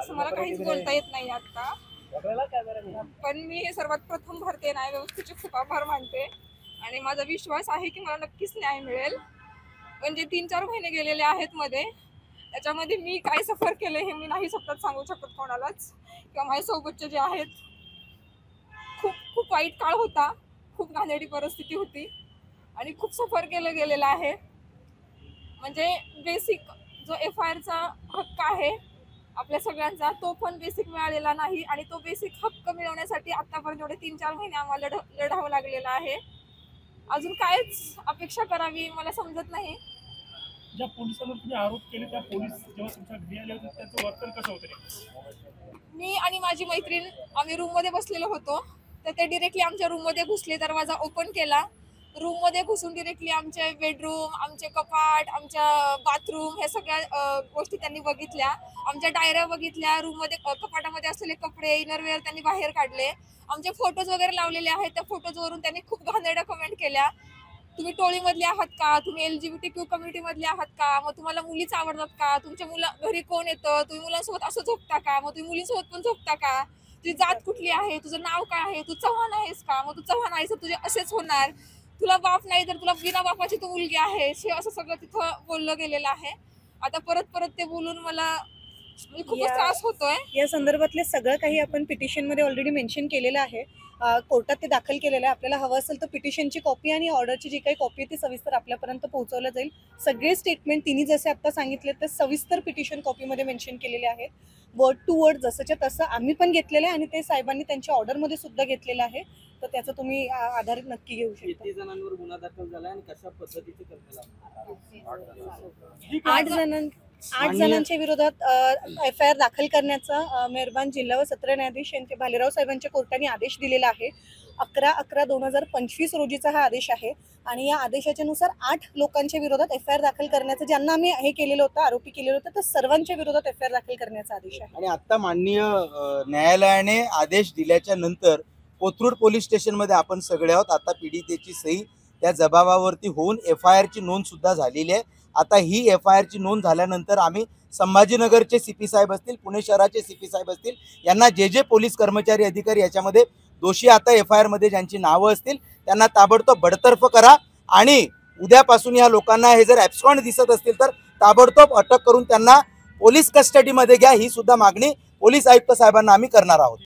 असं मला काहीच बोलता येत नाही आता। पण मी सर्वात प्रथम भारतीय न्याय व्यवस्थेचे खूप आभार मानते आणि माझा विश्वास आहे की मला नक्कीच न्याय मिळेल। म्हणजे 3-4 महिने गेलेले आहेत मध्ये, त्याच्यामध्ये मी काय सफर केले हे मी नाही शब्दात सांगू शकत कोणालाच, किंवा माझ्यासोबतचे जे आहेत। खूप खूप वाईट काळ होता, खूप घाणेरडी परिस्थिती होती आणि खूप सफर केलं गेलेलं आहे। म्हणजे बेसिक जो FIR चा हक्क आहे आपल्या सगळ्यांचा, तो पण बेसिक मिळालेला नाही आणि तो बेसिक हक्क मिळवण्यासाठी आतापर्यंत एवढे 3-4 महिने आम्हाला लढावं लागलेलं आहे। अजून कायच अपेक्षा करावी मला समजत नाही। ज्या पोलिसांवर तुम्ही आरोप केले त्या पोलीस जेव्हा तुमच्या घरी आले होते त्याचं वर्तन कसं होतं? मी आणि माझी मैत्रीण आम्ही रूम मध्ये बसलेलो होतो, तर ते डिरेक्टली आमच्या रूम मध्ये घुसले, दरवाजा ओपन केला, रूम मध्ये घुसून डिरेक्टली आमचे बेडरूम, आमचे कपाट, आमच्या बाथरूम हे सगळ्या गोष्टी त्यांनी बघितल्या, आमच्या डायऱ्या बघितल्या, रूम मध्ये कपाटामध्ये असलेले कपडे इनरवेअर त्यांनी बाहेर काढले, आमचे फोटोज वगैरे लावलेले आहेत, त्या फोटोजवरून त्यांनी खूप घाणेरड्या कमेंट केल्या। तुम्ही टोळीमधले आहात का, तुम्ही LGBTQ कम्युनिटी मधले आहात का, मग तुम्हाला मुलीच आवडतात का, तुमच्या घरी कोण येतं, तुम्ही मुलांसोबत असं झोपता का, मग तुम्ही मुलींसोबत पण झोपता का, तुझी जात कुठली आहे, तुझं नाव काय आहे, तू चव्हाण आहेस का, मग तू चव्हाण आहेस तर तुझे असेच होणार, तुला बाप नाही तर तुला बिना बापाची तू मुलगी आहेस, हे असं सगळं तिथं बोललं गेलेलं आहे। आता परत ते बोलून मला खूपच त्रास होतोय। या संदर्भातले सगळं काही आपण पिटिशन मध्ये ऑलरेडी मेन्शन केलेलं आहे, कोर्टात ते दाखल केलेलं आहे। आपल्याला हवं असेल तर पिटिशनची कॉपी आणि ऑर्डरची जी काही कॉपी आहे ती सविस्तर आपल्यापर्यंत पोहोचवलं जाईल। सगळे स्टेटमेंट तिने जसे आता सांगितले ते सविस्तर पिटिशन कॉपीमध्ये मेन्शन केलेले आहेत, वर्ड टू वर्ड जसंच्या तसं आम्ही पण घेतलेलं आहे आणि ते साहेबांनी त्यांच्या ऑर्डरमध्ये सुद्धा घेतलेलं आहे, तर त्याचं तुम्ही आधारित नक्की घेऊ शकता। किती जणांवर गुन्हा दाखल झाला आणि कशा पद्धतीचे करण्यात आला? 8 जणांच्या विरोधात FIR दाखल करण्याचा मेहरबान जिल्हा व सत्र न्यायाधीश यांचे भालेराव साहेबांच्या कोर्टाने आदेश दिलेला आहे। 11/11/2025 रोजीचा हा आदेश आहे आणि या आदेशाच्या नुसार 8 लोकांच्या विरोधात FIR दाखल करण्याचं, ज्यांना आम्ही हे केलेलं होतं, आरोपी केलेलं होतं, तर सर्वांच्या विरोधात FIR दाखल करण्याचा आदेश आहे। आणि आता माननीय न्यायालयाने आदेश दिल्याच्या नंतर कोथरूड पोलीस स्टेशनमध्ये आपण सगळे आहोत। आता पीडितेची सही त्या जबाबावरती होऊन FIR ची नोंद सुद्धा झालेली आहे। आता ही FIR ची नोंद झाल्यानंतर आम्ही संभाजीनगरचे CP साहेब असतील, पुणे शहराचे CP साहेब असतील, यांना जे पोलीस कर्मचारी अधिकारी याच्यामध्ये दोषी आता FIR मध्ये ज्यांची नावं असतील त्यांना ताबडतोब बडतर्फ करा आणि उद्यापासून या लोकांना हे जर ॲब्स्कॉन्ड दिसत असतील तर ताबडतोब अटक करून त्यांना पोलीस कस्टडीमध्ये घ्या, ही सुद्धा मागणी पोलीस आयुक्त साहेबांना आम्ही करणार आहोत।